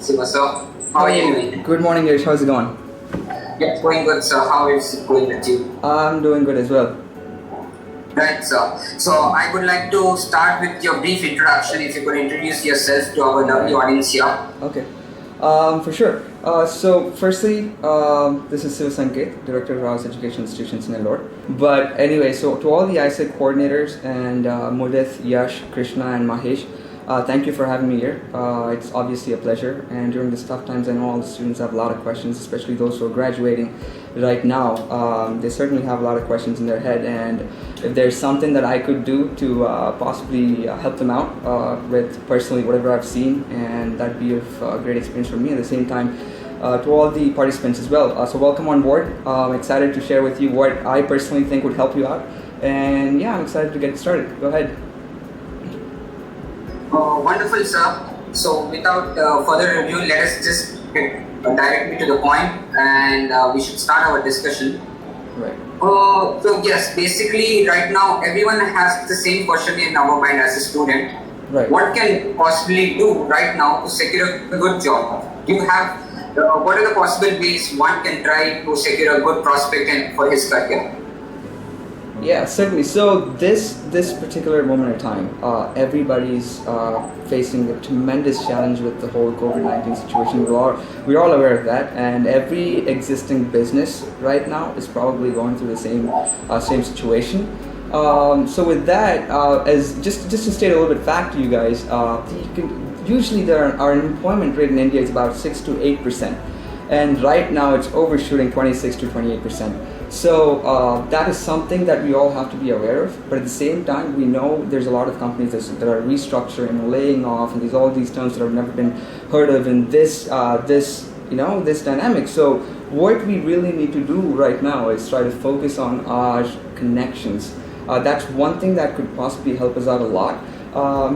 Siva. So, how are you doing? Good morning, Yash. How's it going? Yeah, it's going good. So, how is it going with you? I'm doing good as well. Right, sir. So, I would like to start with your brief introduction. If you could introduce yourself to our lovely audience here. Okay, for sure. So, firstly, this is Siva Sanketh, Director of House Education Institutions in Nellore. But anyway, so to all the AIESEC coordinators and Mudith, Yash, Krishna, and Mahesh, thank you for having me here. It's obviously a pleasure. And during these tough times, I know all the students have a lot of questions, especially those who are graduating right now. They certainly have a lot of questions in their head. And if there's something that I could do to possibly help them out with personally whatever I've seen, and that'd be of great experience for me. At the same time, to all the participants as well. So welcome on board. I'm excited to share with you what I personally think would help you out. And yeah, I'm excited to get started. Go ahead. Wonderful, sir. So, without further review, let us just get directly to the point, and we should start our discussion. Right. So yes, basically right now everyone has the same question in our mind as a student. Right. What can possibly do right now to secure a good job? Do you have what are the possible ways one can try to secure a good prospect and for his career? Yeah, certainly. So this particular moment in time, everybody's facing a tremendous challenge with the whole COVID-19 situation. We're all aware of that, and every existing business right now is probably going through the same situation. So with that, as just to state a little bit fact to you guys, usually our unemployment rate in India is about 6 to 8%, and right now it's overshooting 26 to 28%. So that is something that we all have to be aware of. But at the same time, we know there's a lot of companies that are restructuring, laying off, and there's all these terms that have never been heard of in this dynamic. So what we really need to do right now is try to focus on our connections. That's one thing that could possibly help us out a lot.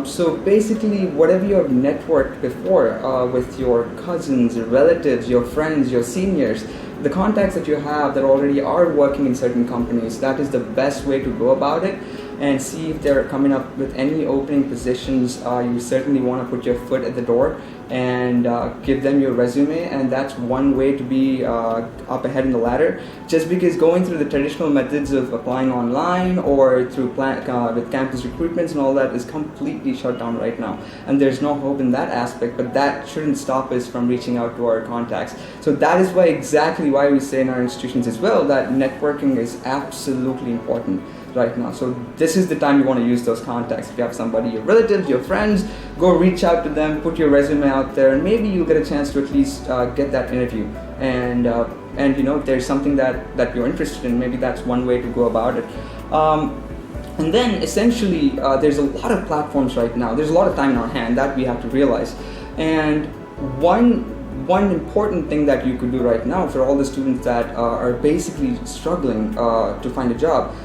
So basically, whatever you have networked before with your cousins, your relatives, your friends, your seniors, the contacts that you have that already are working in certain companies, that is the best way to go about it, and see if they're coming up with any opening positions. You certainly want to put your foot at the door and give them your resume, and that's one way to be up ahead in the ladder. Just because going through the traditional methods of applying online or through with campus recruitments and all that is completely shut down right now, and there's no hope in that aspect, but that shouldn't stop us from reaching out to our contacts. So that is exactly why we say in our institutions as well that networking is absolutely important right now. So this is the time you want to use those contacts. If you have somebody, your relatives, your friends, go reach out to them, put your resume out there, and maybe you'll get a chance to at least get that interview. And if there's something that you're interested in, maybe that's one way to go about it. And then essentially, there's a lot of platforms right now. There's a lot of time in our hand that we have to realize. And one important thing that you could do right now for all the students that are basically struggling to find a job,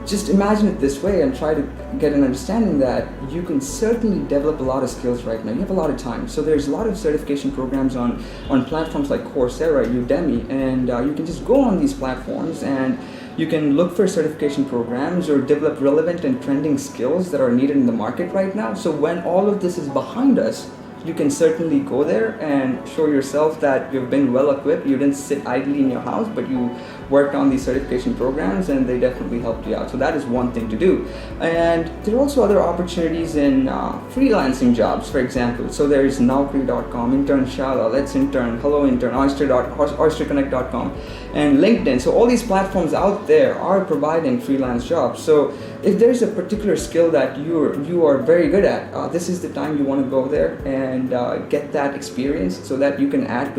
just imagine it this way and try to get an understanding that you can certainly develop a lot of skills right now. You have a lot of time. So there's a lot of certification programs on platforms like Coursera, Udemy, and you can just go on these platforms and you can look for certification programs or develop relevant and trending skills that are needed in the market right now. So when all of this is behind us, you can certainly go there and show yourself that you've been well equipped. You didn't sit idly in your house, but you worked on these certification programs and they definitely helped you out. So that is one thing to do. And there are also other opportunities in freelancing jobs, for example. So there is Naukri.com, Internshala, Let's Intern, Hello Intern, OysterConnect.com, and LinkedIn. So all these platforms out there are providing freelance jobs. So if there's a particular skill that you are very good at, this is the time you want to go there and get that experience so that you can add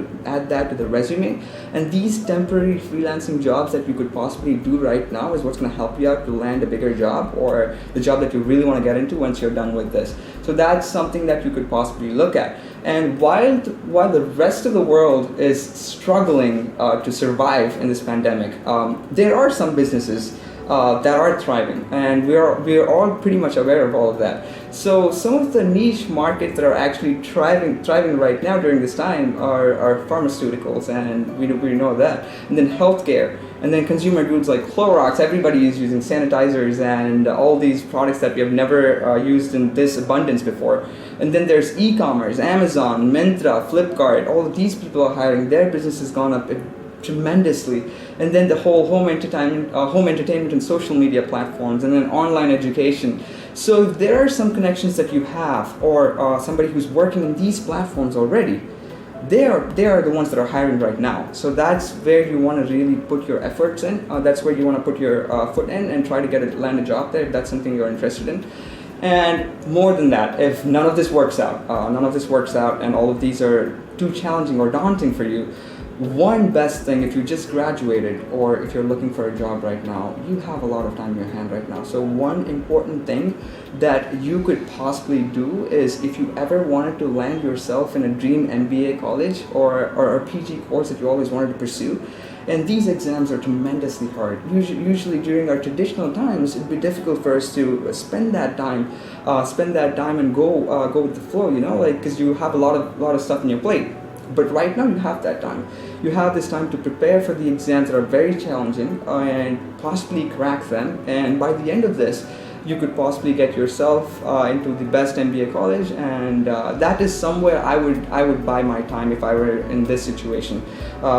that to the resume. And these temporary freelancing jobs that you could possibly do right now is what's going to help you out to land a bigger job or the job that you really want to get into once you're done with this. So that's something that you could possibly look at. And while the rest of the world is struggling to survive in this pandemic, there are some businesses that are thriving, and we are all pretty much aware of all of that. So some of the niche markets that are actually thriving right now during this time are pharmaceuticals, and we know that, and then healthcare, And then consumer goods like Clorox, everybody is using sanitizers and all these products that we have never used in this abundance before. And then there's e-commerce, Amazon, Myntra, Flipkart, all of these people are hiring. Their business has gone up tremendously. And then the whole home entertainment and social media platforms, and then online education. So if there are some connections that you have, or somebody who's working in these platforms already, they are the ones that are hiring right now. So that's where you want to really put your efforts in. That's where you want to put your foot in and try to land a job there if that's something you're interested in. And more than that, if none of this works out, and all of these are too challenging or daunting for you, one best thing, if you just graduated or if you're looking for a job right now, you have a lot of time in your hand right now. So one important thing that you could possibly do is, if you ever wanted to land yourself in a dream MBA college or a PG course that you always wanted to pursue, and these exams are tremendously hard. Usually during our traditional times, it'd be difficult for us to spend that time and go with the flow, because you have a lot of stuff on your plate. But right now you have that time. You have this time to prepare for the exams that are very challenging and possibly crack them. And by the end of this, you could possibly get yourself into the best MBA college. And that is somewhere I would buy my time if I were in this situation.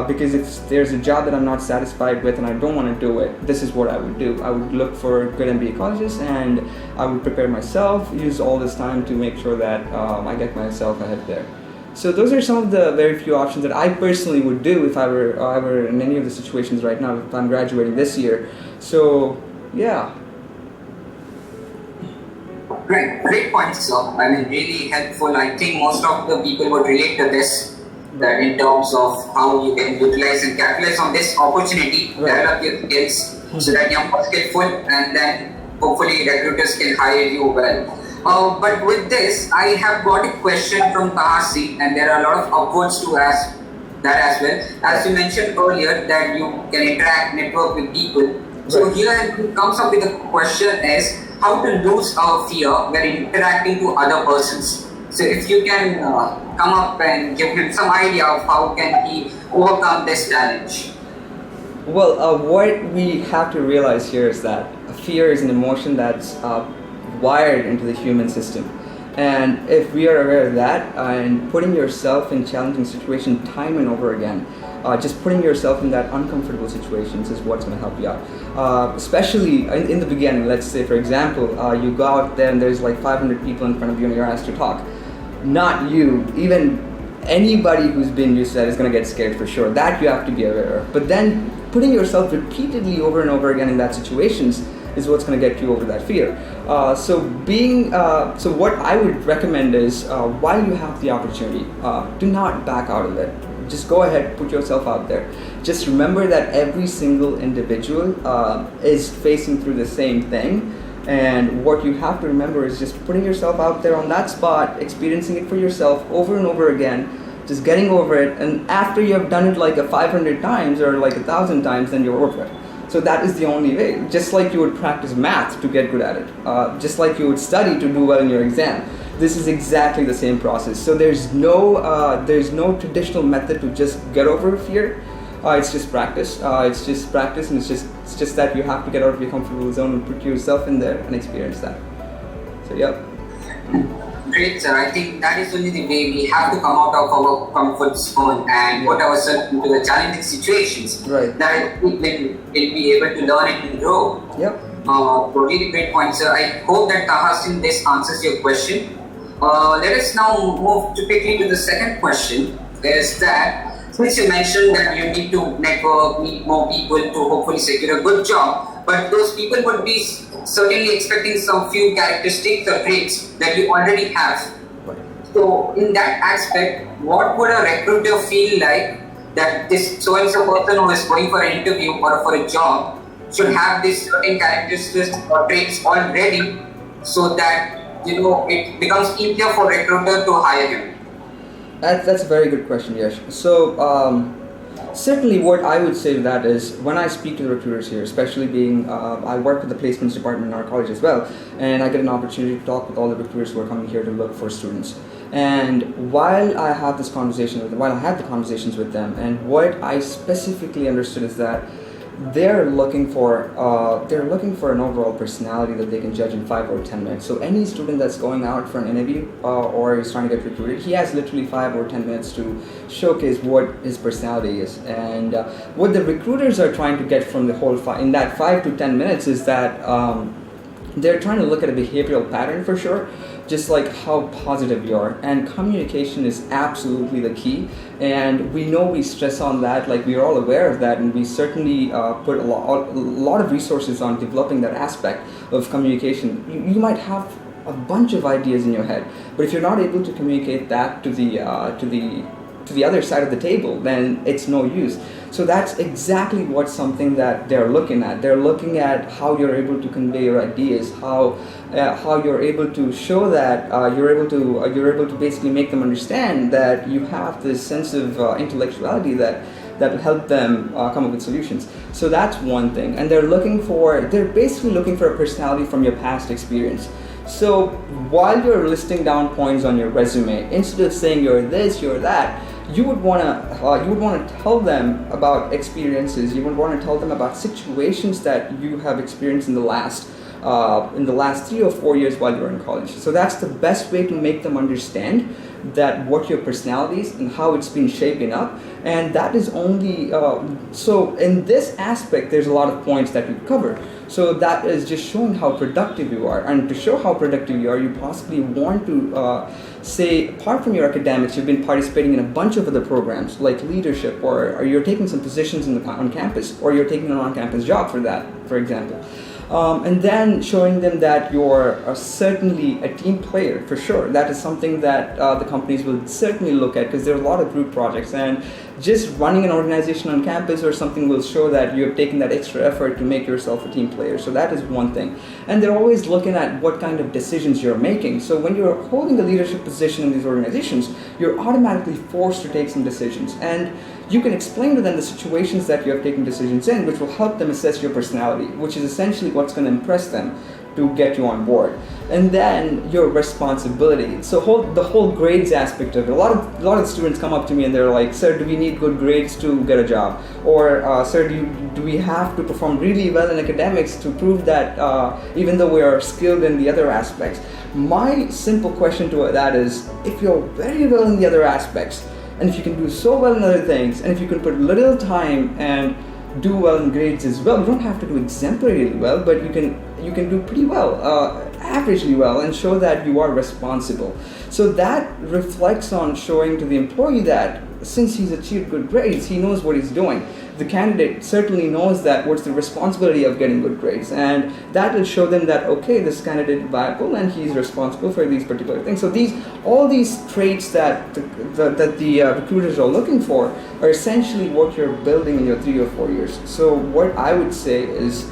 Because if there's a job that I'm not satisfied with and I don't want to do it, this is what I would do. I would look for good MBA colleges and I would prepare myself, use all this time to make sure that I get myself ahead there. So those are some of the very few options that I personally would do if I were in any of the situations right now, if I'm graduating this year. So, yeah. Great points, sir. I mean, really helpful. I think most of the people would relate to this, that in terms of how you can utilize and capitalize on this opportunity, develop your skills so that you're more skillful, and then hopefully recruiters can hire you well. But with this, I have got a question from Tahasi, and there are a lot of upwards to ask that as well. As you mentioned earlier, that you can interact, network with people. So here it comes up with the question is how to lose our fear when interacting to other persons. So if you can come up and give him some idea of how can he overcome this challenge. Well, what we have to realize here is that fear is an emotion that's wired into the human system, and if we are aware of that and putting yourself in challenging situations time and over again, just putting yourself in that uncomfortable situations is what's going to help you out, especially in the beginning. Let's say, for example, you go out there and there's like 500 people in front of you and you're asked to talk. Not you, even anybody who's been used to that is going to get scared for sure. That you have to be aware of. But then putting yourself repeatedly over and over again in that situations is what's going to get you over that fear. So what I would recommend is, while you have the opportunity, do not back out of it. Just go ahead, put yourself out there. Just remember that every single individual is facing through the same thing. And what you have to remember is just putting yourself out there on that spot, experiencing it for yourself over and over again, just getting over it. And after you have done it like 500 times or like 1,000 times, then you're over it. So that is the only way. Just like you would practice math to get good at it, just like you would study to do well in your exam. This is exactly the same process. So there's no traditional method to just get over fear. It's just practice. And it's just that you have to get out of your comfortable zone and put yourself in there and experience that. So yep. Great, sir. I think that is only the way we have to come out of our comfort zone and put ourselves into the challenging situations. Right. That we'll be able to learn and grow. Yep. Really great point, sir. I hope that Tahasin, this answers your question. Let us now move quickly to the second question. Is that since you mentioned that you need to network, meet more people to hopefully secure a good job, but those people would be certainly expecting some few characteristics or traits that you already have. Right. So in that aspect, what would a recruiter feel like that this so-and-so person who is going for an interview or for a job should have these certain characteristics or traits already, so that it becomes easier for recruiter to hire him? That's a very good question, Yash. So certainly what I would say to that is, when I speak to the recruiters here, especially being, I work with the placements department in our college as well, and I get an opportunity to talk with all the recruiters who are coming here to look for students. And while I had the conversations with them, and what I specifically understood is that they're looking for an overall personality that they can judge in 5 or 10 minutes. So any student that's going out for an interview or is trying to get recruited, he has literally 5 or 10 minutes to showcase what his personality is. And what the recruiters are trying to get from the whole in that 5 to 10 minutes is that they're trying to look at a behavioral pattern for sure, just like how positive you are. And communication is absolutely the key. And we know we stress on that, like we're all aware of that, and we certainly put a lot of resources on developing that aspect of communication. You might have a bunch of ideas in your head, but if you're not able to communicate that to the other side of the table, then it's no use. So that's exactly what's something that they're looking at. They're looking at how you're able to convey your ideas, how you're able to show that you're able to basically make them understand that you have this sense of intellectuality that will help them come up with solutions. So that's one thing. And they're basically looking for a personality from your past experience. So while you're listing down points on your resume, instead of saying you're this, you're that, you would want to tell them about experiences. You would want to tell them about situations that you have experienced in the last 3 or 4 years while you're in college. So that's the best way to make them understand that what your personality is and how it's been shaping up. And that is only so in this aspect there's a lot of points that we've covered. So that is just showing how productive you are. And to show how productive you are, you possibly want to say, apart from your academics, you've been participating in a bunch of other programs like leadership, or you're taking some positions on campus, or you're taking an on-campus job for example. And then showing them that you're certainly a team player for sure. That is something that the companies will certainly look at, because there are a lot of group projects, and just running an organization on campus or something will show that you have taken that extra effort to make yourself a team player. So that is one thing. And they're always looking at what kind of decisions you're making. So when you're holding a leadership position in these organizations, you're automatically forced to take some decisions. And you can explain to them the situations that you have taken decisions in, which will help them assess your personality, which is essentially what's going to impress them to get you on board. And then your responsibility. So the whole grades aspect of it. A lot of students come up to me and they're like, "Sir, do we need good grades to get a job?" Or, "Sir, do we have to perform really well in academics to prove that even though we are skilled in the other aspects?" My simple question to that is, if you're very well in the other aspects, and if you can do so well in other things, and if you can put little time and do well in grades as well, you don't have to do exemplarily well, but you can do pretty well, averagely well, and show that you are responsible. So that reflects on showing to the employee that since he's achieved good grades, he knows what he's doing. The candidate certainly knows that what's the responsibility of getting good grades, and that will show them that, okay, this candidate is viable and he's responsible for these particular things. So all these traits that the recruiters are looking for are essentially what you're building in your 3 or 4 years. So what I would say is,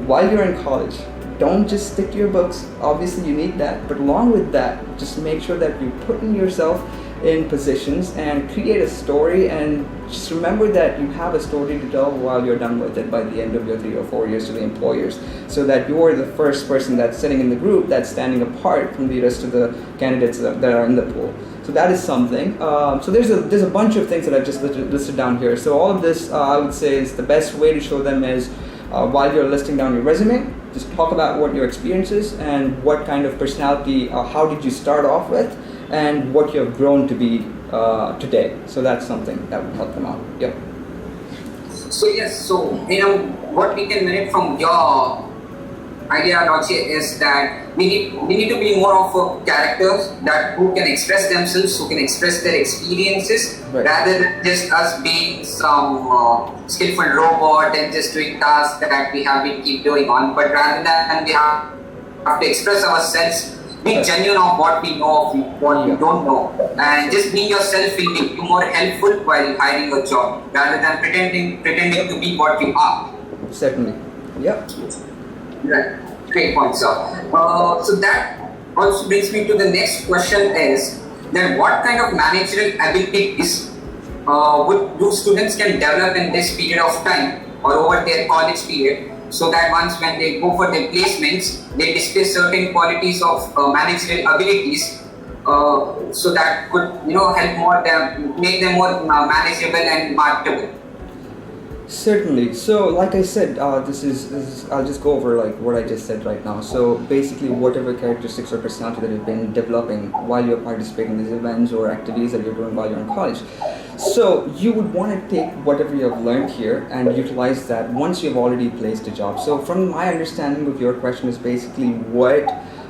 while you're in college, don't just stick to your books. Obviously you need that, but along with that, just make sure that you put in yourself in positions and create a story, and just remember that you have a story to tell while you're done with it by the end of your 3 or 4 years to the employers, so that you're the first person that's sitting in the group that's standing apart from the rest of the candidates that are in the pool. So that is something. So there's a bunch of things that I've just listed down here. So all of this I would say is the best way to show them is while you're listing down your resume, just talk about what your experience is and what kind of personality, how did you start off with, and what you have grown to be today. So that's something that would help them out. Yep. So yes, so what we can learn from your ideology is that we need to be more of characters that who can express themselves, who can express their experiences, right, rather than just us being some skillful robot and just doing tasks that we have been keep doing on. But rather than we have to express ourselves, be genuine of what we know of what we don't know, and just be yourself will make you more helpful while hiring a job, rather than pretending to be what you are. Certainly. Yep. Right. Great point, sir. So that also brings me to the next question is, then what kind of managerial abilities do students can develop in this period of time or over their college period, so that once when they go for their placements, they display certain qualities of managerial abilities, so that could help more them, make them more manageable and marketable. Certainly. So, like I said, this is. I'll just go over like what I just said right now. So, basically, whatever characteristics or personality that you've been developing while you're participating in these events or activities that you're doing while you're in college. So, you would want to take whatever you have learned here and utilize that once you've already placed a job. So, from my understanding of your question, is basically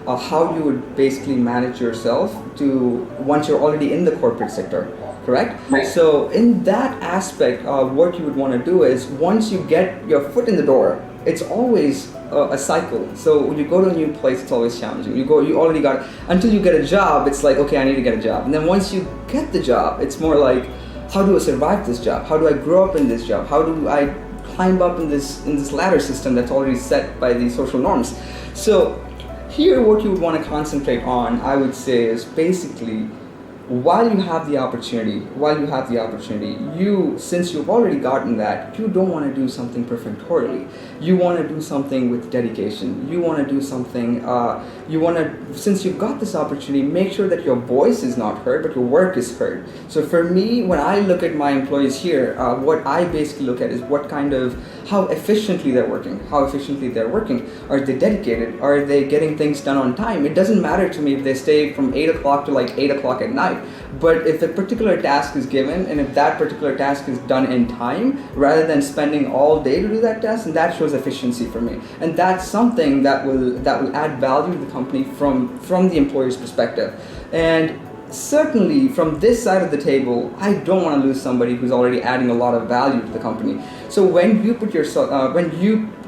how you would basically manage yourself to once you're already in the corporate sector. Correct? Right. So in that aspect, what you would want to do is once you get your foot in the door, it's always a cycle. So when you go to a new place, it's always challenging. You already got, until you get a job, it's like, okay, I need to get a job. And then once you get the job, it's more like, how do I survive this job? How do I grow up in this job? How do I climb up in this ladder system that's already set by the social norms? So here, what you would want to concentrate on, I would say, is basically while you have the opportunity, since you've already gotten that, you don't want to do something perfunctorily. You want to do something with dedication. You want to do something, since you've got this opportunity, make sure that your voice is not heard, but your work is heard. So for me, when I look at my employees here, what I basically look at is how efficiently they're working. Are they dedicated? Are they getting things done on time? It doesn't matter to me if they stay from 8 o'clock to like 8 o'clock at night. But if a particular task is given and if that particular task is done in time, rather than spending all day to do that task, and that shows efficiency for me. And that's something that will add value to the company from the employer's perspective. And certainly from this side of the table, I don't want to lose somebody who's already adding a lot of value to the company. So when you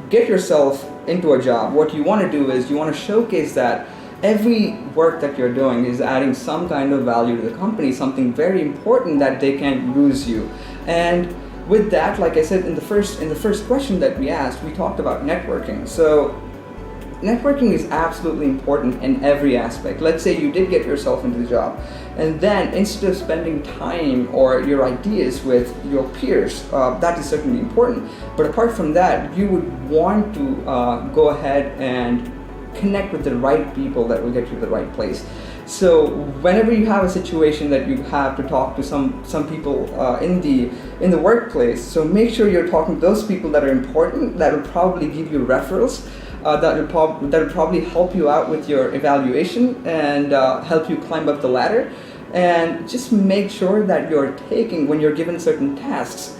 get yourself into a job, what you want to do is you want to showcase that every work that you're doing is adding some kind of value to the company, something very important that they can't lose you. And with that, like I said in the first question that we asked, we talked about networking. So networking is absolutely important in every aspect. Let's say you did get yourself into the job, and then instead of spending time or your ideas with your peers, that is certainly important. But apart from that, you would want to go ahead and connect with the right people that will get you to the right place. So whenever you have a situation that you have to talk to some people in the workplace, so make sure you're talking to those people that are important, that will probably give you referrals, that will probably help you out with your evaluation and help you climb up the ladder. And just make sure that when you're given certain tasks,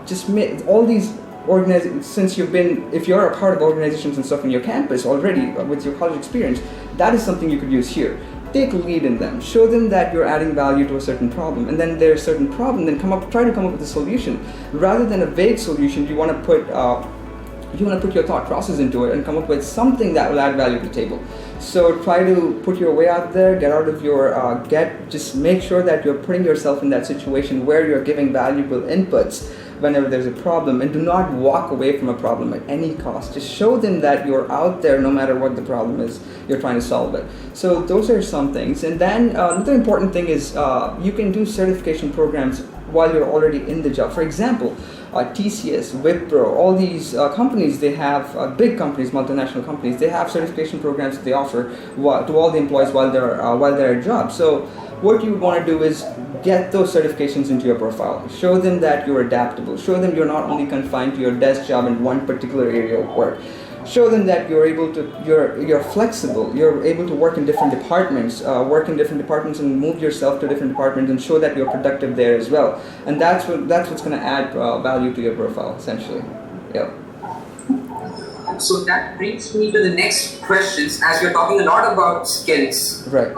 just make all these if you're a part of organizations and stuff in your campus already with your college experience, that is something you could use here. Take a lead in them. Show them that you're adding value to a certain problem, and then there's a certain problem, then try to come up with a solution. Rather than a vague solution, you want to put your thought process into it and come up with something that will add value to the table. So try to put your way out there, just make sure that you're putting yourself in that situation where you're giving valuable inputs whenever there's a problem, and do not walk away from a problem at any cost. Just show them that you're out there no matter what the problem is, you're trying to solve it. So those are some things. And then another important thing is you can do certification programs while you're already in the job. For example, TCS, Wipro, all these companies, they have big companies, multinational companies, they have certification programs that they offer to all the employees while they're at jobs. So what you would want to do is get those certifications into your profile. Show them that you're adaptable. Show them you're not only confined to your desk job in one particular area of work. Show them that you're flexible. You're able to work in different departments, and move yourself to different departments, and show that you're productive there as well. And that's what's going to add value to your profile, essentially. Yeah. So that brings me to the next questions, as we're talking a lot about skills, right?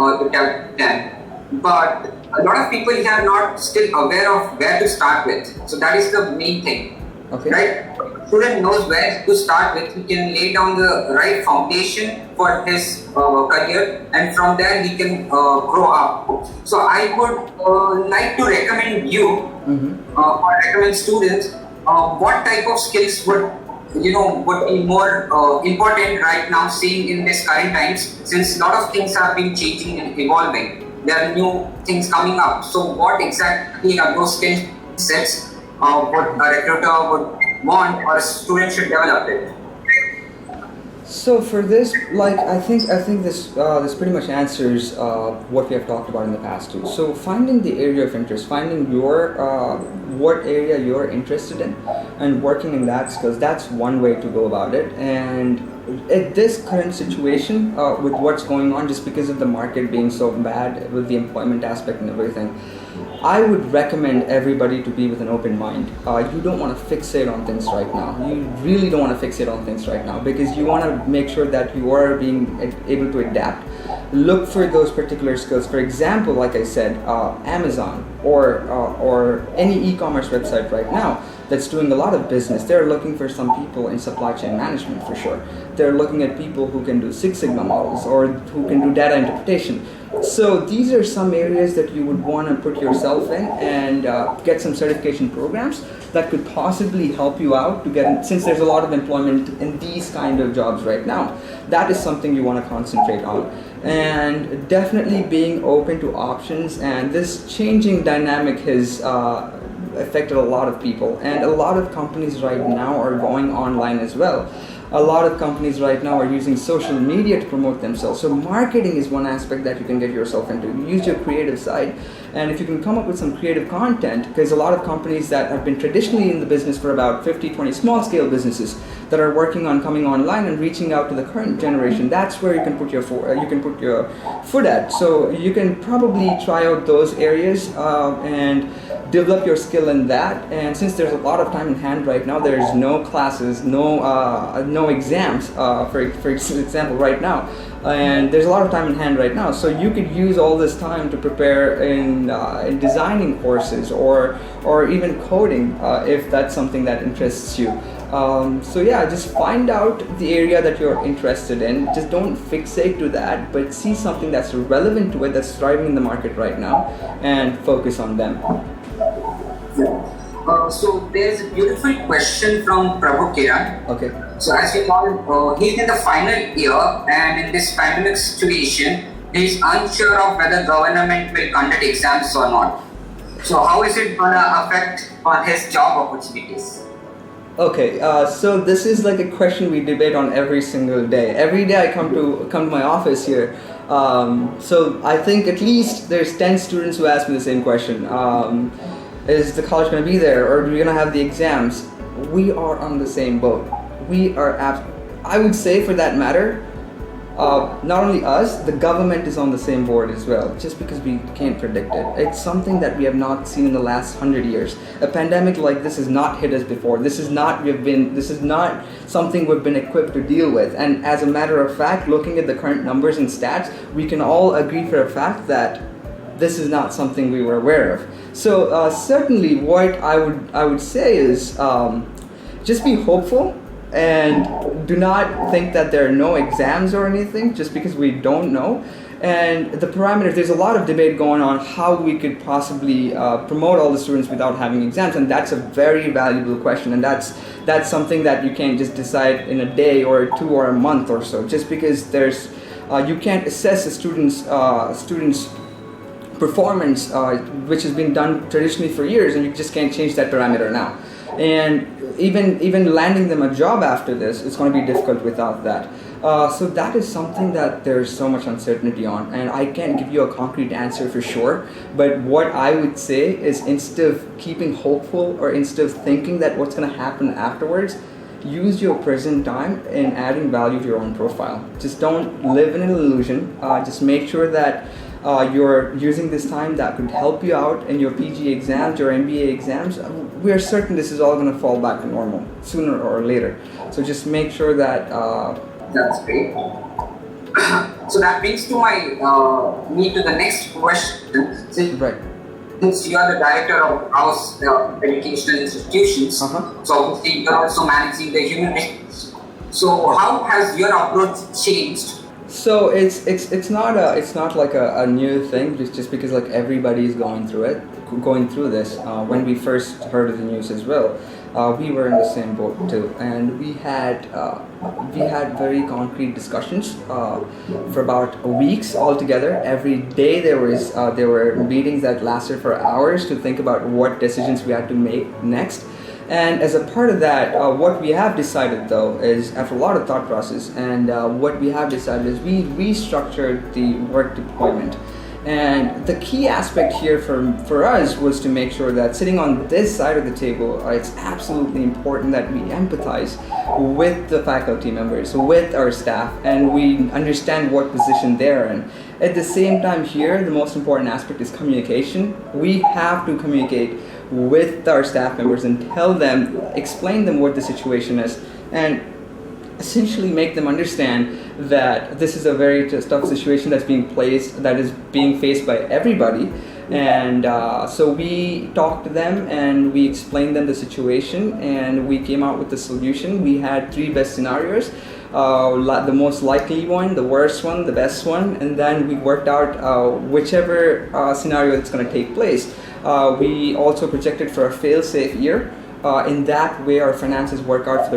But a lot of people are not still aware of where to start with. So that is the main thing, okay. Right? Student knows where to start with. He can lay down the right foundation for his career, and from there he can grow up. So I would like to recommend you, or recommend students, what type of skills would be more important right now, seeing in this current times, since a lot of things have been changing and evolving. There are new things coming up. So what exactly are those skill sets what a recruiter would want or a student should develop it? So for this, like I think this pretty much answers what we have talked about in the past too. So finding the area of interest, finding your what area you're interested in, and working in that skills. That's one way to go about it. And at this current situation, with what's going on, just because of the market being so bad with the employment aspect and everything, I would recommend everybody to be with an open mind. You don't want to fixate on things right now. You really don't want to fixate on things right now, because you want to make sure that you are being able to adapt. Look for those particular skills. For example, like I said, Amazon or any e-commerce website right now that's doing a lot of business. They're looking for some people in supply chain management for sure. They're looking at people who can do Six Sigma models or who can do data interpretation. So these are some areas that you would want to put yourself in and get some certification programs that could possibly help you out to get, since there's a lot of employment in these kind of jobs right now. That is something you want to concentrate on. And definitely being open to options, and this changing dynamic has affected a lot of people, and a lot of companies right now are going online as well. A lot of companies right now are using social media to promote themselves. So marketing is one aspect that you can get yourself into. Use your creative side, and if you can come up with some creative content, because a lot of companies that have been traditionally in the business for about 50, 20 small scale businesses that are working on coming online and reaching out to the current generation, that's where you can put your foot at. So you can probably try out those areas and develop your skill in that. And since there's a lot of time in hand right now, there's no classes, no exams, for example, right now, and there's a lot of time in hand right now. So you could use all this time to prepare in designing courses or even coding, if that's something that interests you. So yeah, just find out the area that you're interested in. Just don't fixate to that, but see something that's relevant to it, that's thriving in the market right now, and focus on them. So there's a beautiful question from Prabhu Kiran. Okay. So as you know, he's in the final year, and in this pandemic situation, he's unsure of whether government will conduct exams or not. So how is it gonna affect on his job opportunities? Okay, so this is like a question we debate on every single day. Every day I come to my office here. So I think at least there's 10 students who ask me the same question. Is the college going to be there, or are we going to have the exams? We are on the same boat. I would say, for that matter, not only us, the government is on the same board as well, just because we can't predict it. It's something that we have not seen in the last 100 years. A pandemic like this has not hit us before. This is not something we've been equipped to deal with. And as a matter of fact, looking at the current numbers and stats, we can all agree for a fact that this is not something we were aware of. So certainly what I would say is just be hopeful, and do not think that there are no exams or anything just because we don't know. And the parameters, there's a lot of debate going on how we could possibly promote all the students without having exams, and that's a very valuable question, and that's something that you can't just decide in a day or two or a month or so, just because there's you can't assess a student's performance, which has been done traditionally for years, and you just can't change that parameter now. And even landing them a job after this, it's going to be difficult without that. So that is something that there's so much uncertainty on, and I can't give you a concrete answer for sure. But what I would say is, instead of keeping hopeful or instead of thinking that what's going to happen afterwards, use your present time in adding value to your own profile. Just don't live in an illusion. Just make sure that you're using this time that could help you out in your PG exams, your MBA exams. We are certain this is all going to fall back to normal sooner or later. So just make sure that... That's great. So that brings to me to the next question. Since you are the director of house educational institutions, so obviously you're also managing the human resources. So how has your approach changed? So it's not like a new thing, just because like everybody's going through this. When we first heard of the news as well, we were in the same boat too, and we had very concrete discussions for about weeks altogether. Every day there were meetings that lasted for hours to think about what decisions we had to make next. And as a part of that, what we have decided though is, after a lot of thought process, and what we have decided is we restructured the work deployment. And the key aspect here for us was to make sure that sitting on this side of the table, it's absolutely important that we empathize with the faculty members, with our staff, and we understand what position they're in. At the same time here, the most important aspect is communication. We have to communicate with our staff members and tell them, explain them what the situation is, and essentially make them understand that this is a very tough situation that is being faced by everybody. And so we talked to them and we explained them the situation, and we came out with the solution. We had 3 best scenarios, the most likely one, the worst one, the best one, and then we worked out whichever scenario that's going to take place. We also projected for a fail-safe year. In that way, our finances work out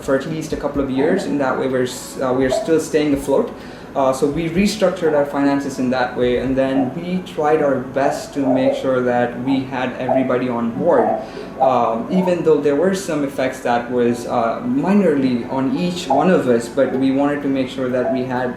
for at least a couple of years. In that way, we're still staying afloat. So we restructured our finances in that way, and then we tried our best to make sure that we had everybody on board. Even though there were some effects that was minorly on each one of us, but we wanted to make sure that we had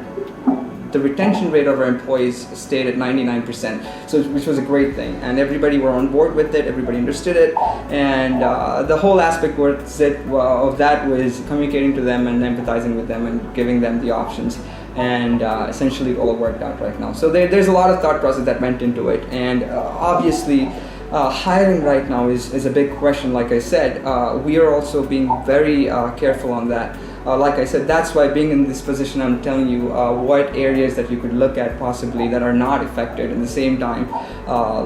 the retention rate of our employees stayed at 99%, which was a great thing, and everybody were on board with it, everybody understood it, and the whole aspect of that was communicating to them and empathizing with them and giving them the options, and essentially it all worked out right now. So there's a lot of thought process that went into it, and obviously hiring right now is a big question. Like I said, we are also being very careful on that. Like I said, that's why being in this position, I'm telling you what areas that you could look at possibly that are not affected. At the same time,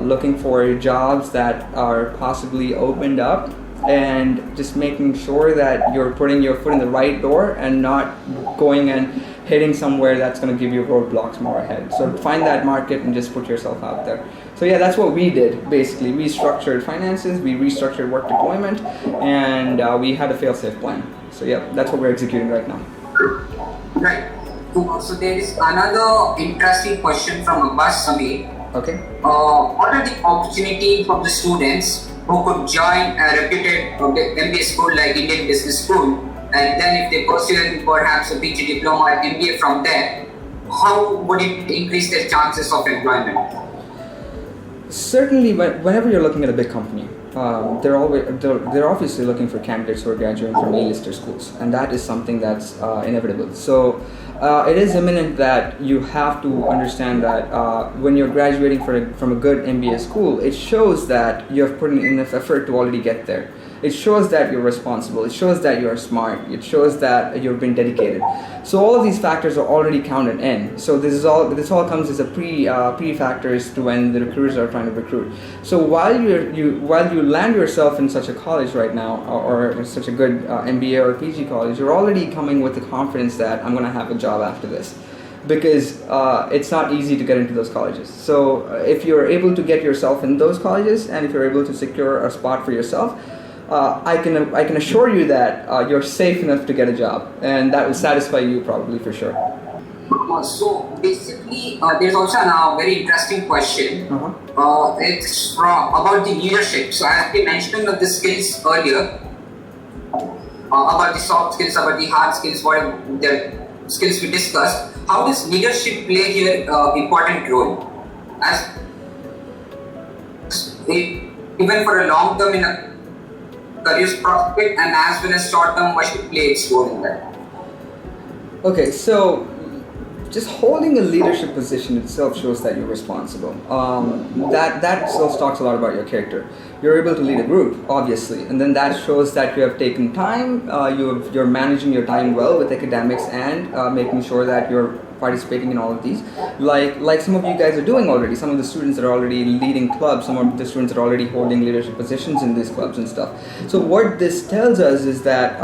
looking for jobs that are possibly opened up, and just making sure that you're putting your foot in the right door and not going and hitting somewhere that's going to give you roadblocks more ahead. So find that market and just put yourself out there. So yeah, that's what we did basically. We structured finances, we restructured work deployment, and we had a fail-safe plan. So yeah, that's what we're executing right now. Right. So there is another interesting question from Abbas Samir. Okay. What are the opportunities for the students who could join a reputed MBA school like Indian Business School, and then if they pursue perhaps a PG diploma or MBA from there, how would it increase their chances of employment? Certainly, whenever you're looking at a big company, they're obviously looking for candidates who are graduating from A-lister schools, and that is something that's inevitable. So it is imminent that you have to understand that when you're graduating from a good MBA school, it shows that you have put in enough effort to already get there. It shows that you're responsible. It shows that you're smart. It shows that you've been dedicated. So all of these factors are already counted in. So this all comes as a pre factors to when the recruiters are trying to recruit. So while you land yourself in such a college right now, or such a good MBA or PG college, you're already coming with the confidence that I'm going to have a job after this. Because it's not easy to get into those colleges. So if you're able to get yourself in those colleges, and if you're able to secure a spot for yourself, I can assure you that you're safe enough to get a job, and that will satisfy you probably for sure. So basically, there's also a very interesting question. It's about the leadership. So as we mentioned of the skills earlier, about the soft skills, about the hard skills, what the skills we discussed. How does leadership play here important role? As even for a long term in a career prospect, and as well as short term, what should play its role in that? Okay, so just holding a leadership position itself shows that you're responsible. That still talks a lot about your character. You're able to lead a group, obviously, and then that shows that you have taken time. You're managing your time well with academics, and making sure that you're participating in all of these, like some of you guys are doing already. Some of the students are already leading clubs. Some of the students are already holding leadership positions in these clubs and stuff. So what this tells us is that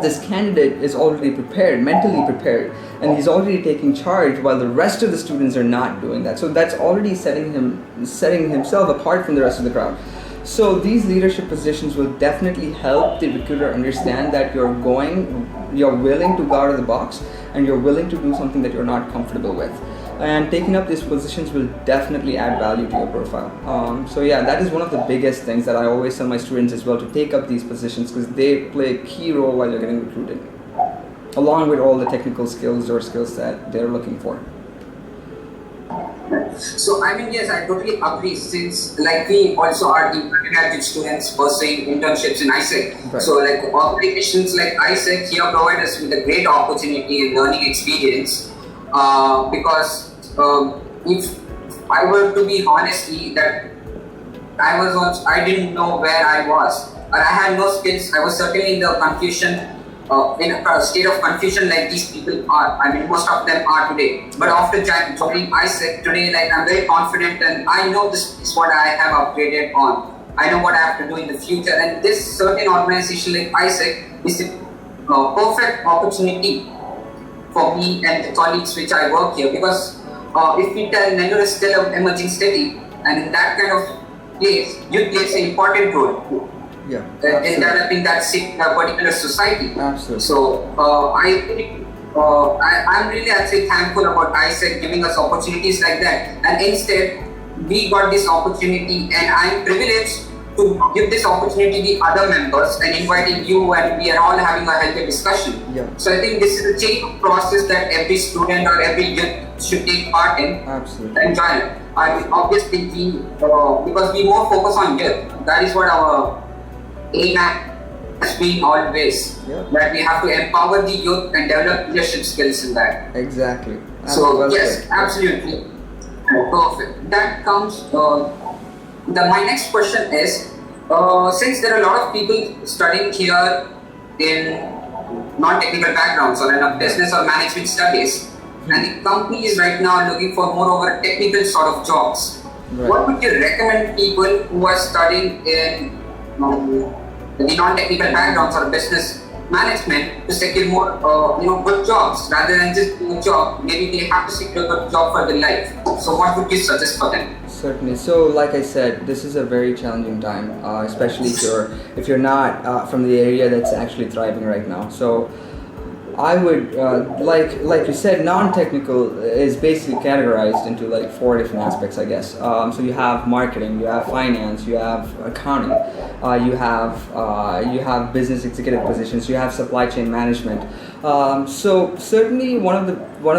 this candidate is already prepared, mentally prepared, and he's already taking charge while the rest of the students are not doing that. So that's already setting himself apart from the rest of the crowd. So these leadership positions will definitely help the recruiter understand that you're willing to go out of the box, and you're willing to do something that you're not comfortable with. and taking up these positions will definitely add value to your profile. So yeah, that is one of the biggest things that I always tell my students as well, to take up these positions, because they play a key role while you're getting recruited, along with all the technical skills or skills that they're looking for. So I mean, yes, I totally agree, since like we also are the undergraduate students pursuing internships in AIESEC. Right. So like organizations like AIESEC here provide us with a great opportunity and learning experience, because if I were to be honestly that I didn't know where I was, or I had no skills. I was certainly in the confusion, in a state of confusion like these people are. I mean, most of them are today. But after joining AIESEC today, like I'm very confident, and I know this is what I have upgraded on. I know what I have to do in the future, and this certain organization like AIESEC is the perfect opportunity for me and the colleagues which I work here, because if we tell Nellore is still an emerging city, and in that kind of place, youth plays an important role. Yeah, In developing that particular society. absolutely. So I'm really actually thankful about AIESEC giving us opportunities like that, and instead we got this opportunity, and I'm privileged to give this opportunity to the other members and inviting you, and we are all having a healthy discussion. Yeah. So I think this is a chain of process that every student or every youth should take part in. Absolutely. And join it. I mean, obviously because we more focus on youth. That is what our aim has been always. Yeah. That we have to empower the youth and develop leadership skills in that. Exactly. So Well yes, said. absolutely. Perfect. That comes. My next question is, since there are a lot of people studying here in non-technical backgrounds or in a business or management studies, and the company is right now looking for more over technical sort of jobs, Right. what would you recommend people who are studying in the non-technical backgrounds or business management to secure more, good jobs rather than just do a job? Maybe they have to secure a good job for their life. So what would you suggest for them? Certainly. So, like I said, this is a very challenging time, especially if you're not from the area that's actually thriving right now. So, I would like you said, non-technical is basically categorized into like 4 different aspects, I guess. So you have marketing, you have finance, you have accounting, you have business executive positions, you have supply chain management. So certainly one of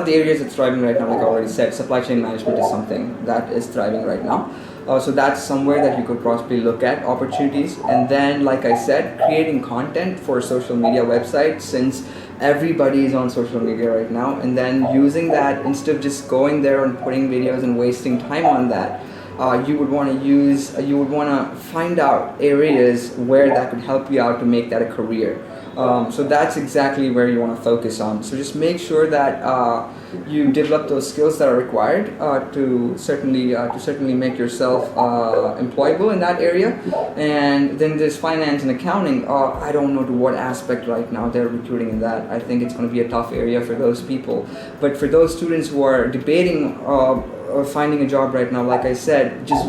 the areas that's thriving right now, like I already said, supply chain management is something that is thriving right now. So that's somewhere that you could possibly look at opportunities. And then, like I said, creating content for social media websites, since everybody is on social media right now, and then using that instead of just going there and putting videos and wasting time on that. You would want to find out areas where that could help you out to make that a career. So that's exactly where you want to focus on. So just make sure that you develop those skills that are required to certainly make yourself employable in that area. And then there's finance and accounting. I don't know to what aspect right now they're recruiting in that. I think it's going to be a tough area for those people. But for those students who are debating or finding a job right now, like I said, just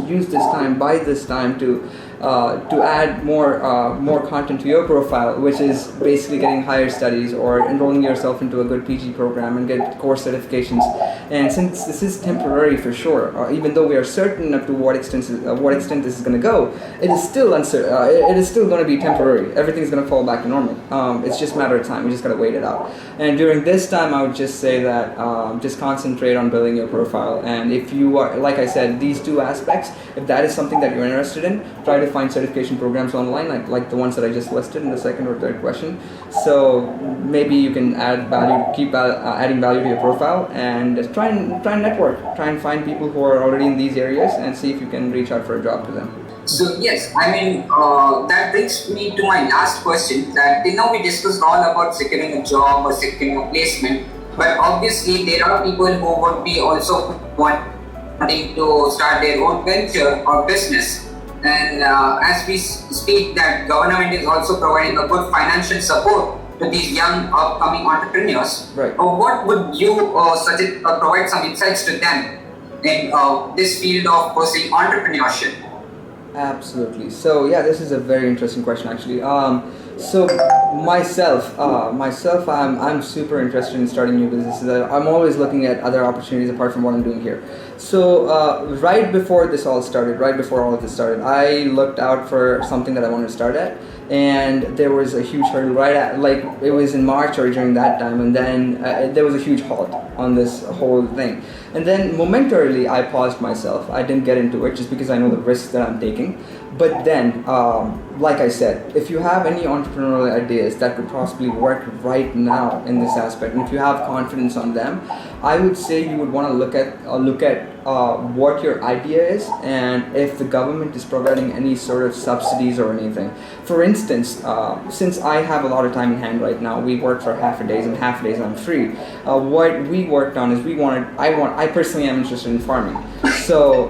buy this time to add more content to your profile, which is basically getting higher studies or enrolling yourself into a good PG program and get course certifications. And since this is temporary for sure, even though we are certain up to what extent this is going to go, it is still uncertain. It is still going to be temporary. Everything's going to fall back to normal. It's just a matter of time. We just got to wait it out. And during this time, I would just say that just concentrate on building your profile. And if you are, like I said, these 2 aspects, if that is something that you're interested in, try to find certification programs online, like the ones that I just listed in the second or third question. So maybe you can add value, keep adding value to your profile, and try and network, try and find people who are already in these areas, and see if you can reach out for a job to them. So yes, I mean that brings me to my last question. That we discussed all about securing a job or securing a placement, but obviously there are people who would be also wanting to start their own venture or business. And as we speak, that government is also providing a good financial support to these young upcoming entrepreneurs. Right. What would you suggest, provide some insights to them in this field of pursuing entrepreneurship? Absolutely. So yeah, this is a very interesting question actually. So myself, I'm super interested in starting new businesses. I'm always looking at other opportunities apart from what I'm doing here. So right before this all started, right before all of this started, I looked out for something that I wanted to start at, and there was a huge hurdle right at, like, it was in March or during that time, and then there was a huge halt on this whole thing. And then momentarily I paused myself. I didn't get into it just because I know the risks that I'm taking. But then, like I said, if you have any entrepreneurial ideas that could possibly work right now in this aspect, and if you have confidence on them, I would say you would want to look at what your idea is, and if the government is providing any sort of subsidies or anything. For instance, since I have a lot of time in hand right now, we work for half a days and half a days I'm free. What we worked on is I personally am interested in farming. So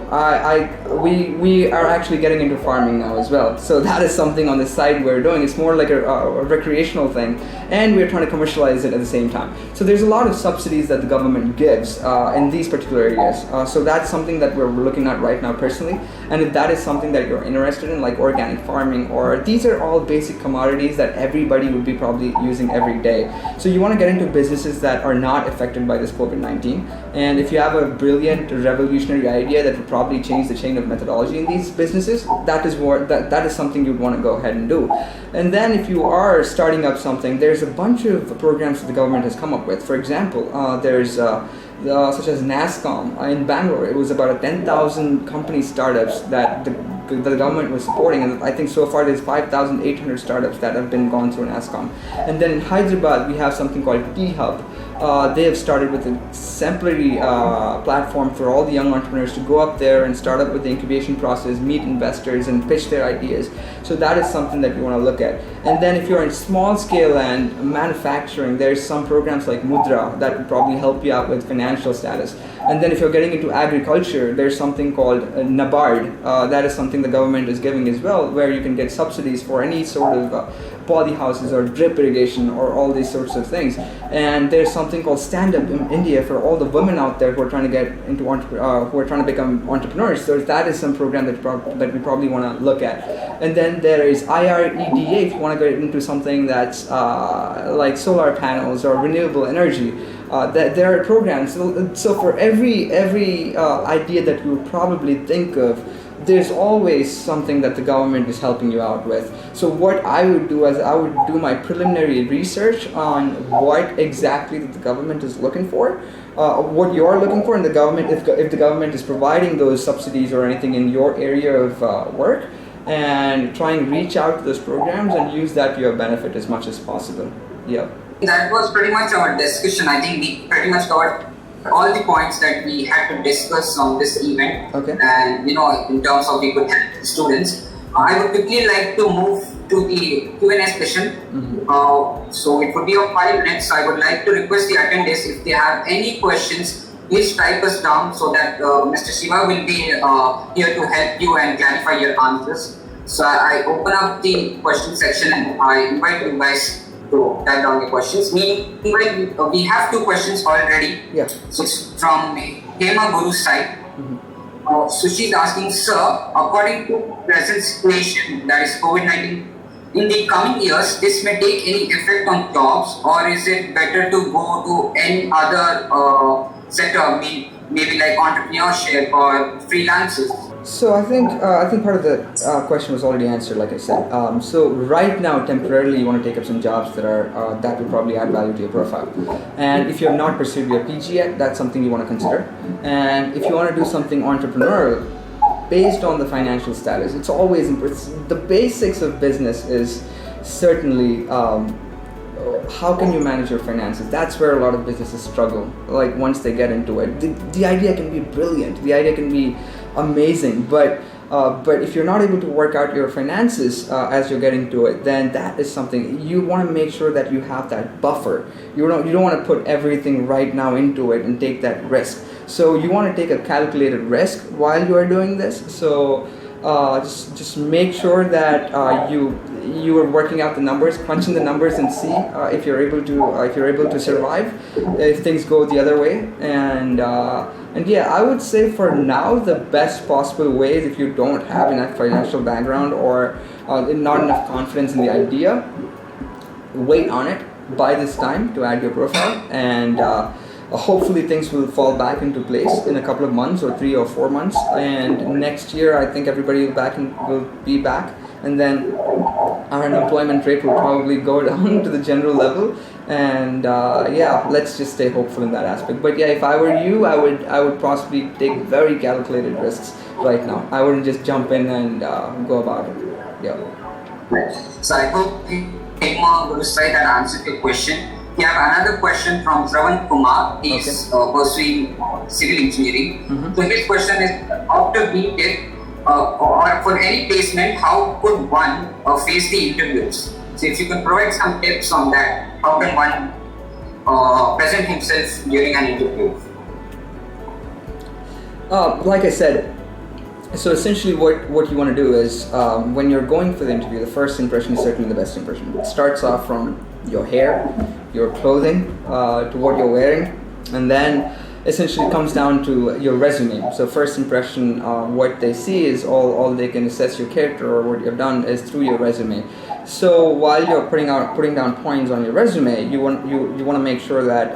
we are actually getting into farming now as well. So that is something on the side we're doing. It's more like a recreational thing, and we're trying to commercialize it at the same time. So there's a lot of subsidies that the government gives in these particular areas. So that's something that we're looking at right now personally. And if that is something that you're interested in, like organic farming, or these are all basic commodities that everybody would be probably using every day. So you want to get into businesses that are not affected by this COVID-19. And if you have a brilliant revolutionary idea that would probably change the chain of methodology in these businesses, that is something you'd want to go ahead and do. And then if you are starting up something, there's a bunch of programs that the government has come up with. For example, there's such as NASCOM in Bangalore. It was about 10,000 company startups that the government was supporting, and I think so far there's 5,800 startups that have been gone through NASCOM. And then in Hyderabad we have something called T-Hub. They have started with an exemplary platform for all the young entrepreneurs to go up there and start up with the incubation process, meet investors and pitch their ideas. So that is something that you want to look at. And then if you're in small scale and manufacturing, there's some programs like Mudra that would probably help you out with financial status. And then if you're getting into agriculture, there's something called NABARD. That is something the government is giving as well, where you can get subsidies for any sort of poly houses or drip irrigation or all these sorts of things. And there's something called Stand Up in India for all the women out there who are trying to get into who are trying to become entrepreneurs. So that is some program that we probably want to look at. And then there is IREDA if you want to get into something that's like solar panels or renewable energy. That there are programs. So for every idea that you would probably think of, there's always something that the government is helping you out with. So what I would do is I would do my preliminary research on what exactly that the government is looking for, what you're looking for in the government, if the government is providing those subsidies or anything in your area of work, and try and reach out to those programs and use that to your benefit as much as possible. Yeah. That was pretty much our discussion. I think we pretty much covered all the points that we had to discuss on this event. Okay. And in terms of we could help students, I would quickly like to move to the Q&A session. Mm-hmm. So it would be of 5 minutes. I would like to request the attendees, if they have any questions, please type us down so that Mr. Siva will be here to help you and clarify your answers. So I open up the question section and I invite you guys to type down your questions. We have 2 questions already. Yeah. So it's from Hema Guru's side. Mm-hmm. So she's asking, sir, according to present situation, that is COVID-19, in the coming years, this may take any effect on jobs, or is it better to go to any other sector, maybe like entrepreneurship or freelancers? So I think part of the question was already answered, like I said. So right now, temporarily, you want to take up some jobs that will probably add value to your profile. And if you have not pursued your PG yet, that's something you want to consider. And if you want to do something entrepreneurial, based on the financial status, it's always the basics of business is certainly how can you manage your finances. That's where a lot of businesses struggle. Like once they get into it, the idea can be brilliant, the idea can be amazing, but if you're not able to work out your finances as you're getting to it, then that is something you want to make sure that you have that buffer. You don't want to put everything right now into it and take that risk. So you want to take a calculated risk while you are doing this. So just make sure that you are working out the numbers, crunching the numbers, and see if you're able to survive if things go the other way. And yeah, I would say for now the best possible way is, if you don't have enough financial background or not enough confidence in the idea, wait on it by this time to add your profile, and hopefully things will fall back into place in a couple of months or 3 or 4 months, and next year I think everybody will be back, and then our unemployment rate will probably go down to the general level, and let's just stay hopeful in that aspect. But yeah, if I were you, I would possibly take very calculated risks right now. I wouldn't just jump in and go about it. Yeah. So I hope Gurusai that answered your question. We have another question from Shravan Kumar. He is pursuing civil engineering. So his question is, after BTech or for any placement, how could one face the interviews? So if you can provide some tips on that, how can one present himself during an interview? Like I said, so essentially what you want to do is when you're going for the interview, the first impression is certainly the best impression. It starts off from your hair, your clothing, to what you're wearing, and then essentially it comes down to your resume. So first impression, what they see is all they can assess your character or what you've done is through your resume. So while you're putting down points on your resume, you want to make sure that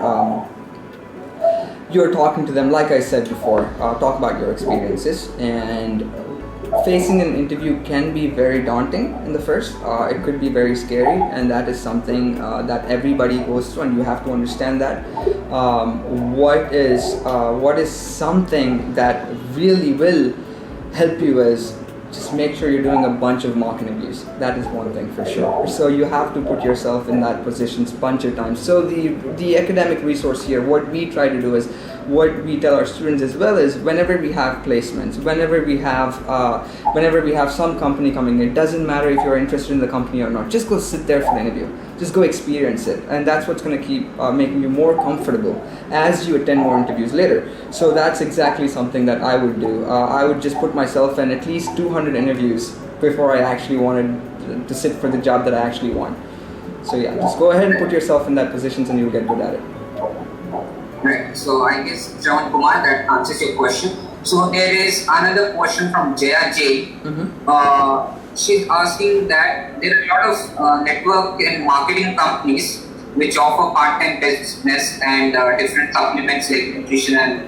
you're talking to them, like I said before, talk about your experiences. And facing an interview can be very daunting in the first. It could be very scary, and that is something that everybody goes through, and you have to understand that. What is something that really will help you is just make sure you're doing a bunch of mock interviews. That is one thing for sure. So you have to put yourself in that position a bunch of times. So the academic resource here, what we try to do is, what we tell our students as well is, whenever we have placements, whenever we have some company coming in, it doesn't matter if you're interested in the company or not, just go sit there for the interview, just go experience it, and that's what's going to keep making you more comfortable as you attend more interviews later. So that's exactly something that I would do. I would just put myself in at least 200 interviews before I actually wanted to sit for the job that I actually want. So yeah, just go ahead and put yourself in that positions and you'll get good at it. Right. So I guess Shravan Kumar, that answers your question. So there is another question from Jaya J. She's asking that there are a lot of network and marketing companies which offer part-time business and different supplements like nutrition and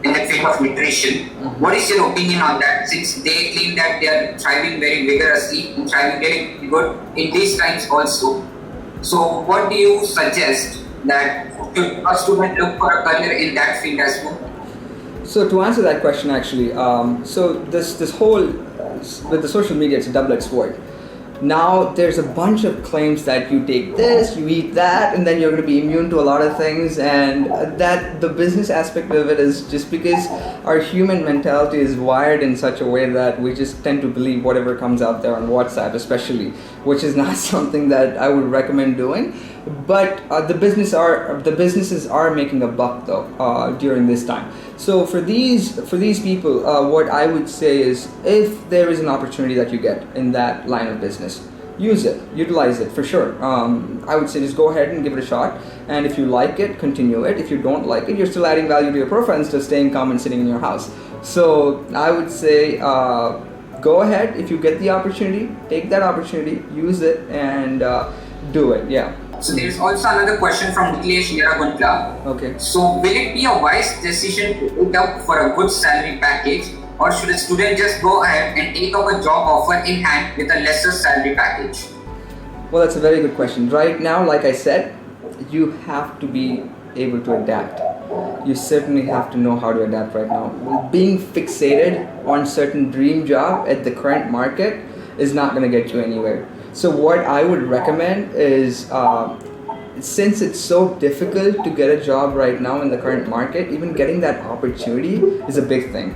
in the field of nutrition. What is your opinion on that, since they claim that they are thriving very vigorously and thriving very good in these times also? So what do you suggest, that should a student look for a career in that field as well? So to answer that question, actually, so this whole, with the social media, it's a double-edged sword. Now there's a bunch of claims that you take this, you eat that, and then you're going to be immune to a lot of things, and that the business aspect of it is just because our human mentality is wired in such a way that we just tend to believe whatever comes out there on WhatsApp especially, which is not something that I would recommend doing. But the businesses are making a buck though during this time. So for these people, what I would say is, if there is an opportunity that you get in that line of business, use it, utilize it for sure. I would say just go ahead and give it a shot, and if you like it, continue it. If you don't like it, you're still adding value to your profile instead of staying calm and sitting in your house. So I would say go ahead. If you get the opportunity, take that opportunity, use it, and do it. Yeah. So there is also another question from Niklesh Yeraguntla. Okay. So will it be a wise decision to put up for a good salary package, or should a student just go ahead and take up a job offer in hand with a lesser salary package? Well, that's a very good question. Right now, like I said, you have to be able to adapt. You certainly have to know how to adapt right now. Being fixated on certain dream job at the current market is not going to get you anywhere. So what I would recommend is, since it's so difficult to get a job right now in the current market, even getting that opportunity is a big thing.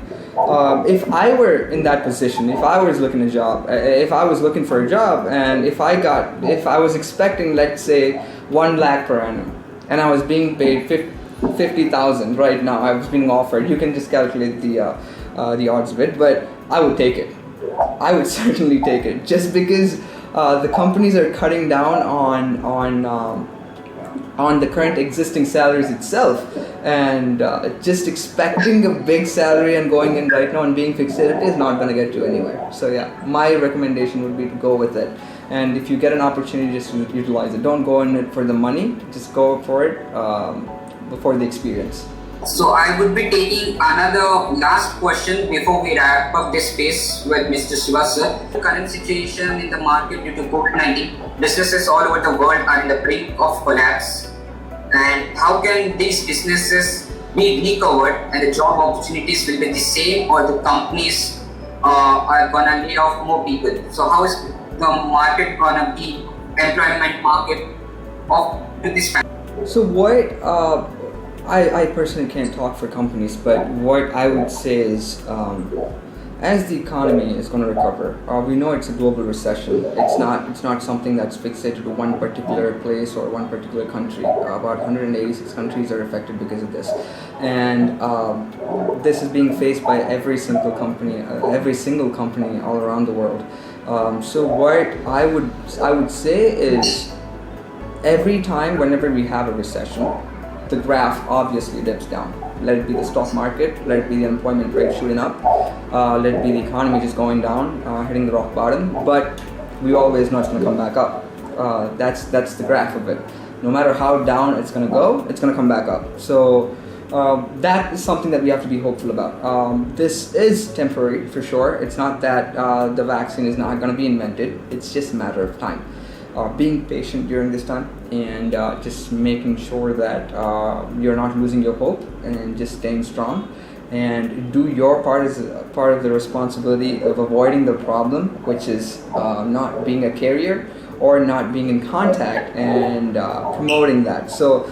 If I were in that position, if I was looking for a job, and if I was expecting, let's say, 1 lakh per annum, and I was being paid 50,000 right now, I was being offered. You can just calculate the odds of it, but I would take it. I would certainly take it, just because the companies are cutting down on the current existing salaries itself, and just expecting a big salary and going in right now and being fixated is not going to get you anywhere. So yeah, my recommendation would be to go with it And if you get an opportunity, just utilize it. Don't go in it for the money. Just go for it for the experience. So I would be taking another last question before we wrap up this space with Mr. Siva sir. The current situation in the market due to COVID-19, businesses all over the world are in the brink of collapse. And how can these businesses be recovered and the job opportunities will be the same, or the companies are gonna lay off more people? So how is the market gonna be, employment market of this time? So what I personally can't talk for companies, but what I would say is, as the economy is going to recover, we know it's a global recession. It's not something that's fixated to one particular place or one particular country. About 186 countries are affected because of this, and this is being faced by every single company all around the world. So what I would say is, every time, whenever we have a recession, the graph obviously dips down. Let it be the stock market, let it be the unemployment rate shooting up, let it be the economy just going down, hitting the rock bottom. But we always know it's going to come back up. That's the graph of it. No matter how down it's going to go, it's going to come back up. So that is something that we have to be hopeful about. This is temporary for sure. It's not that the vaccine is not going to be invented. It's just a matter of time. Being patient during this time, and just making sure that you're not losing your hope, and just staying strong, and do your part as part of the responsibility of avoiding the problem, which is not being a carrier or not being in contact, and promoting that. So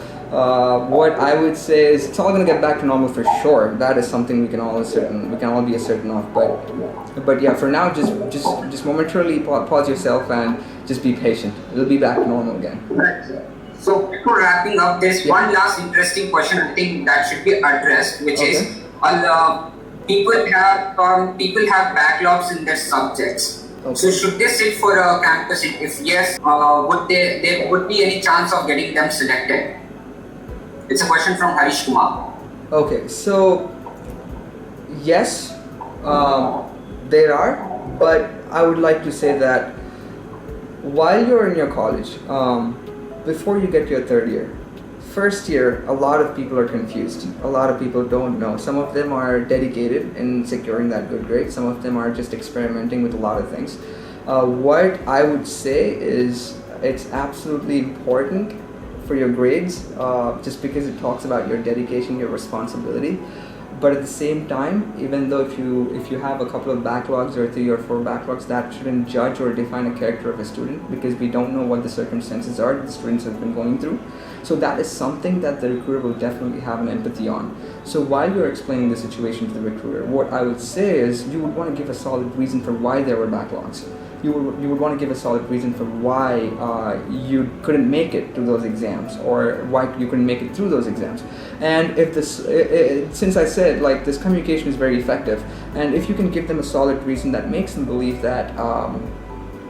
what I would say is, it's all going to get back to normal for sure. That is something we can all be certain of. But yeah, for now, just momentarily pause yourself and just be patient. It'll be back to normal again. Right. So before wrapping up, there's one last interesting question I think that should be addressed, which is, people have backlogs in their subjects. Okay. So should they sit for a campus? If yes, there would be any chance of getting them selected? It's a question from Harish Kumar. Okay, so yes, there are, but I would like to say that while you're in your college, before you get to your third year, first year, a lot of people are confused. A lot of people don't know. Some of them are dedicated in securing that good grade. Some of them are just experimenting with a lot of things. What I would say is, it's absolutely important for your grades, just because it talks about your dedication, your responsibility. But at the same time, even though if you have a couple of backlogs or 3 or 4 backlogs, that shouldn't judge or define a character of a student, because we don't know what the circumstances are that the students have been going through. So that is something that the recruiter will definitely have an empathy on. So while you're explaining the situation to the recruiter, what I would say is, you would want to give a solid reason for why there were backlogs. You would want to give a solid reason for why you couldn't make it to those exams, or why you couldn't make it through those exams. And if since I said, like, this communication is very effective, and if you can give them a solid reason that makes them believe that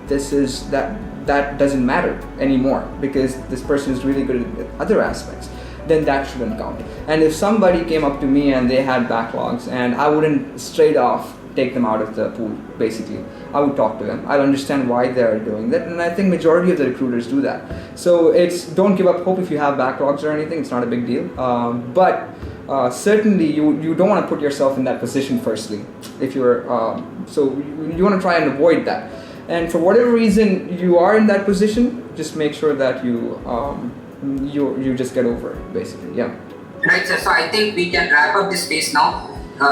that doesn't matter anymore, because this person is really good at other aspects, then that shouldn't count. And if somebody came up to me and they had backlogs, and I wouldn't straight off take them out of the pool, basically. I would talk to them. I'll understand why they're doing that, and I think majority of the recruiters do that. So don't give up hope if you have backlogs or anything. It's not a big deal. But certainly you don't want to put yourself in that position firstly. If you're so you want to try and avoid that. And for whatever reason you are in that position, just make sure that you just get over it, basically. Yeah. Right, sir. So I think we can wrap up this space now.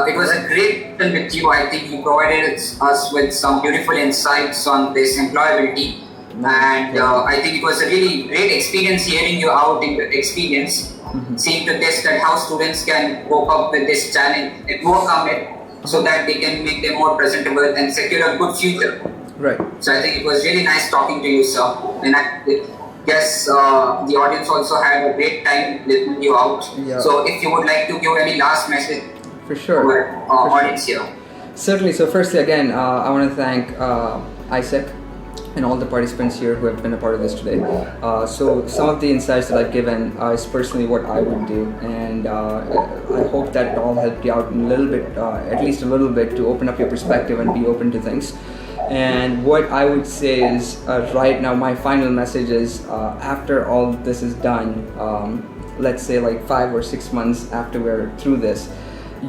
It was a great time with you. I think you provided us with some beautiful insights on this employability, and I think it was a really great experience hearing you out in the experience, seeing to this that how students can cope up with this challenge and overcome it, so that they can make them more presentable and secure a good future. Right. So I think it was really nice talking to you, sir. And I guess the audience also had a great time listening you out. Yeah. So if you would like to give any last message. For sure. Audience here. Certainly. So firstly, again, I want to thank AIESEC and all the participants here who have been a part of this today. So some of the insights that I've given is personally what I would do, and I hope that it all helped you out a little bit, at least a little bit, to open up your perspective and be open to things. And what I would say is right now, my final message is after all this is done, let's say like 5 or 6 months after we're through this,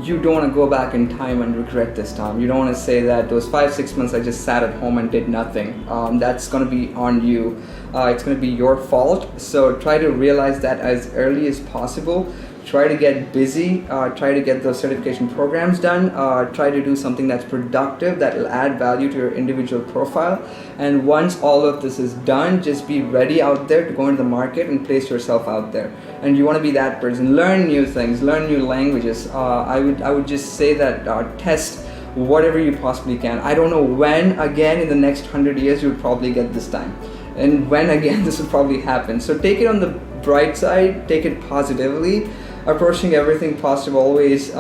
you don't want to go back in time and regret this time. You don't want to say that those 5-6 months I just sat at home and did nothing. That's going to be on you. It's going to be your fault. So try to realize that as early as possible. Try to get busy. Try to get those certification programs done. Try to do something that's productive, that will add value to your individual profile. And once all of this is done, just be ready out there to go into the market and place yourself out there. And you want to be that person. Learn new things. Learn new languages. I would just say that test whatever you possibly can. I don't know when again in the next 100 years you would probably get this time, and when again this will probably happen. So take it on the bright side. Take it positively. Approaching everything positive always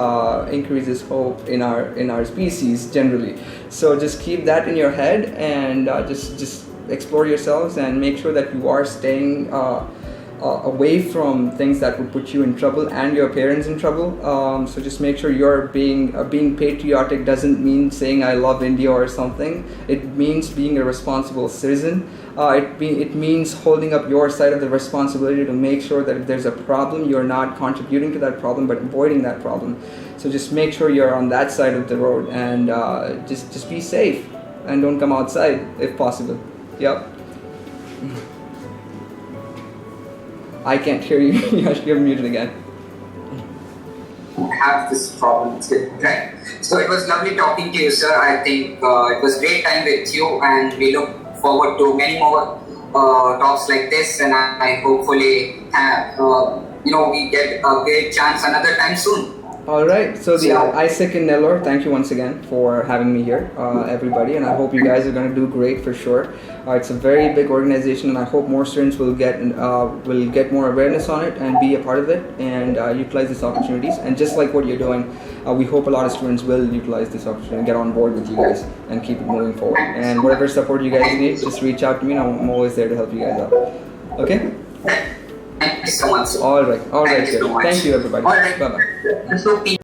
increases hope in our species generally. So just keep that in your head and just explore yourselves and make sure that you are staying away from things that would put you in trouble and your parents in trouble. So just make sure you're being patriotic doesn't mean saying I love India or something. It means being a responsible citizen. It means holding up your side of the responsibility to make sure that if there's a problem, you're not contributing to that problem but avoiding that problem. So just make sure you're on that side of the road and just be safe and don't come outside if possible. Yep. I can't hear you. You're muted again. Have this problem too, right? So it was lovely talking to you, sir. I think it was great time with you, and we look forward to many more talks like this. And I hopefully have, we get a great chance another time soon. All right. So the AIESEC in Nellore, thank you once again for having me here, everybody. And I hope you guys are going to do great for sure. It's a very big organization, and I hope more students will get more awareness on it and be a part of it and utilize these opportunities. And just like what you're doing, we hope a lot of students will utilize this opportunity and get on board with you guys and keep it moving forward. And whatever support you guys need, just reach out to me, and I'm always there to help you guys out. Okay? Thank you so much. All right. Thank you so much. Thank you, everybody. All right. Bye-bye. So